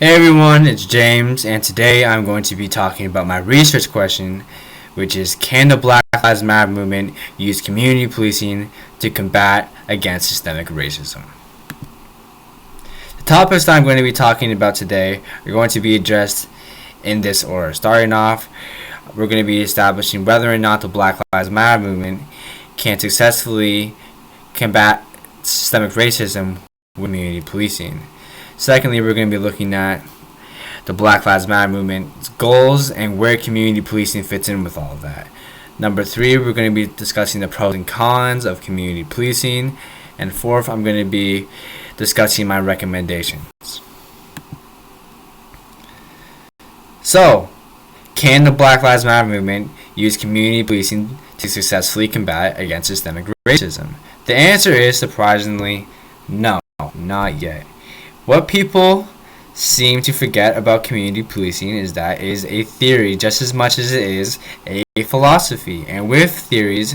Hey everyone, it's James, and today I'm going to be talking about my research question, which is, can the Black Lives Matter movement use community policing to combat against systemic racism? The topics that I'm going to be talking about today are going to be addressed in this order. Starting off, we're going to be establishing whether or not the Black Lives Matter movement can successfully combat systemic racism with community policing. Secondly, we're going to be looking at the Black Lives Matter movement's goals and where community policing fits in with all of that. Number 3, we're going to be discussing the pros and cons of community policing. And fourth, I'm going to be discussing my recommendations. So, can the Black Lives Matter movement use community policing to successfully combat against systemic racism? The answer is, surprisingly, no, not yet. What people seem to forget about community policing is that it is a theory just as much as it is a philosophy. And with theories,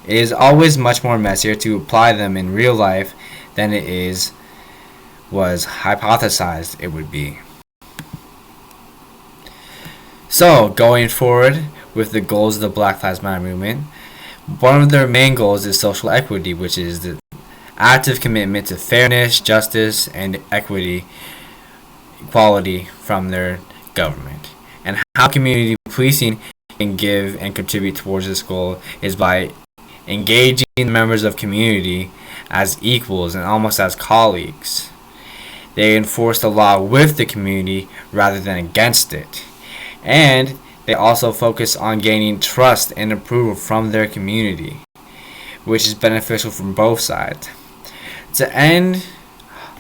it is always much more messier to apply them in real life than was hypothesized it would be. So, going forward with the goals of the Black Lives Matter movement, one of their main goals is social equity, which is the active commitment to fairness, justice, and equality from their government. And how community policing can give and contribute towards this goal is by engaging members of community as equals and almost as colleagues. They enforce the law with the community rather than against it. And they also focus on gaining trust and approval from their community, which is beneficial from both sides. To end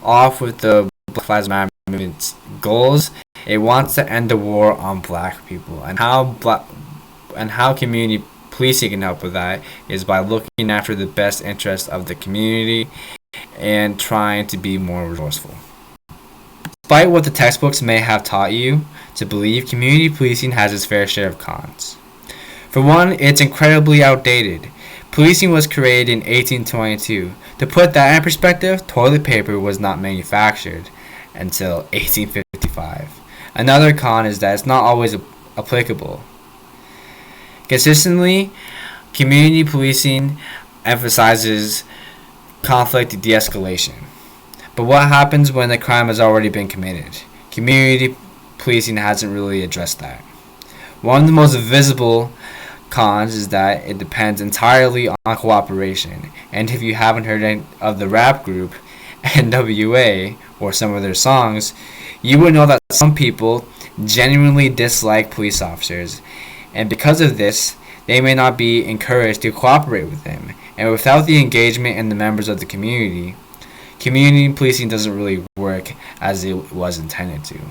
off with the Black Lives Matter movement's goals, it wants to end the war on black people, and how community policing can help with that is by looking after the best interests of the community and trying to be more resourceful. Despite what the textbooks may have taught you to believe, community policing has its fair share of cons. For one, it's incredibly outdated. Policing was created in 1822. To put that in perspective, toilet paper was not manufactured until 1855. Another con is that it's not always applicable. Consistently, community policing emphasizes conflict de-escalation. But what happens when the crime has already been committed? Community policing hasn't really addressed that. One of the most visible cons is that it depends entirely on cooperation. And if you haven't heard of the rap group NWA or some of their songs, you would know that some people genuinely dislike police officers, and because of this, they may not be encouraged to cooperate with them. And without the engagement in the members of the community policing doesn't really work as it was intended to.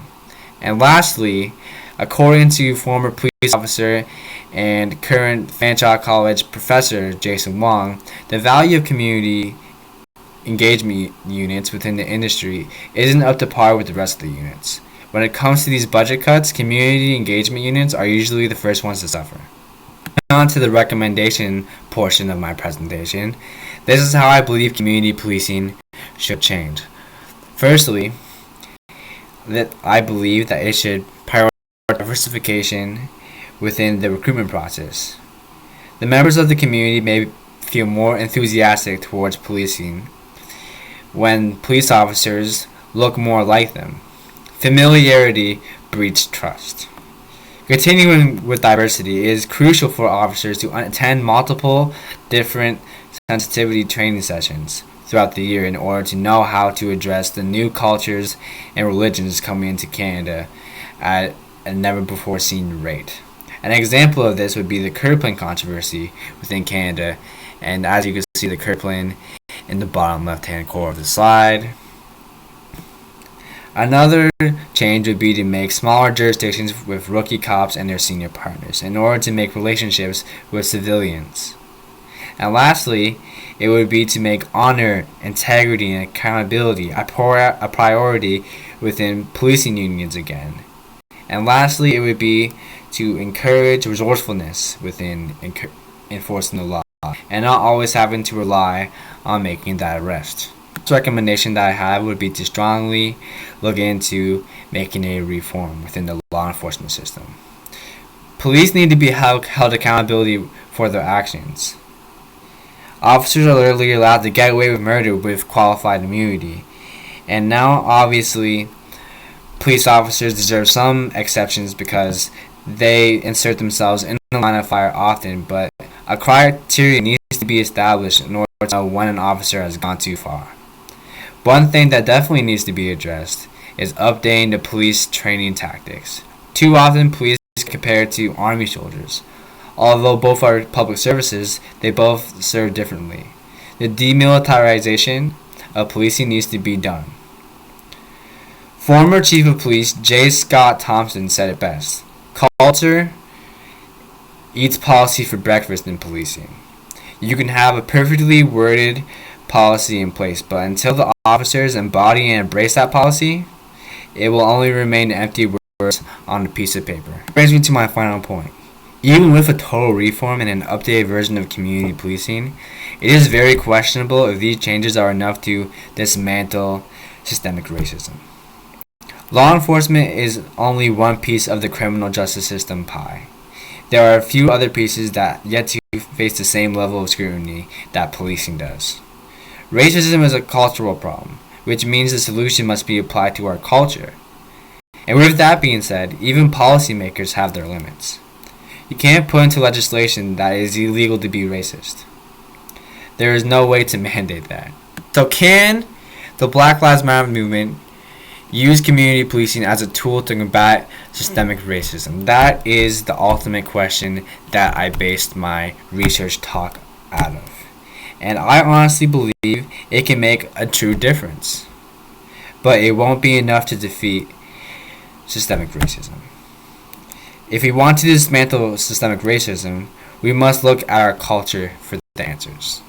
And lastly, according to former police officer and current Fanshawe College professor Jason Wong, the value of community engagement units within the industry isn't up to par with the rest of the units. When it comes to these budget cuts, community engagement units are usually the first ones to suffer. On to the recommendation portion of my presentation. This is how I believe community policing should change. Firstly, that I believe that it should prioritize diversification within the recruitment process. The members of the community may feel more enthusiastic towards policing when police officers look more like them. Familiarity breeds trust. Continuing with diversity, it is crucial for officers to attend multiple different sensitivity training sessions throughout the year in order to know how to address the new cultures and religions coming into Canada at a never before seen rate. An example of this would be the Kirkland controversy within Canada, and as you can see the Kirkland in the bottom left hand corner of the slide. Another change would be to make smaller jurisdictions with rookie cops and their senior partners in order to make relationships with civilians. And lastly, it would be to make honor, integrity, and accountability a priority within policing unions again. And lastly, it would be to encourage resourcefulness within enforcing the law and not always having to rely on making that arrest. recommendation that I have would be to strongly look into making a reform within the law enforcement system. Police need to be held accountability for their actions. Officers are literally allowed to get away with murder with qualified immunity. And now, obviously, police officers deserve some exceptions because they insert themselves in the line of fire often, but a criteria needs to be established in order to know when an officer has gone too far. One thing that definitely needs to be addressed is updating the police training tactics. Too often, police are compared to army soldiers. Although both are public services, they both serve differently. The demilitarization of policing needs to be done. Former Chief of Police J. Scott Thompson said it best: "Culture eats policy for breakfast in policing." You can have a perfectly worded policy in place, but until the officers embody and embrace that policy, it will only remain empty words on a piece of paper. Brings me to my final point. Even with a total reform and an updated version of community policing, it is very questionable if these changes are enough to dismantle systemic racism. Law enforcement is only one piece of the criminal justice system pie. There are a few other pieces that yet to face the same level of scrutiny that policing does. Racism is a cultural problem, which means the solution must be applied to our culture. And with that being said, even policymakers have their limits. You can't put into legislation that it is illegal to be racist. There is no way to mandate that. So can the Black Lives Matter movement use community policing as a tool to combat systemic racism? That is the ultimate question that I based my research talk out of. And I honestly believe it can make a true difference. But it won't be enough to defeat systemic racism. If we want to dismantle systemic racism, we must look at our culture for the answers.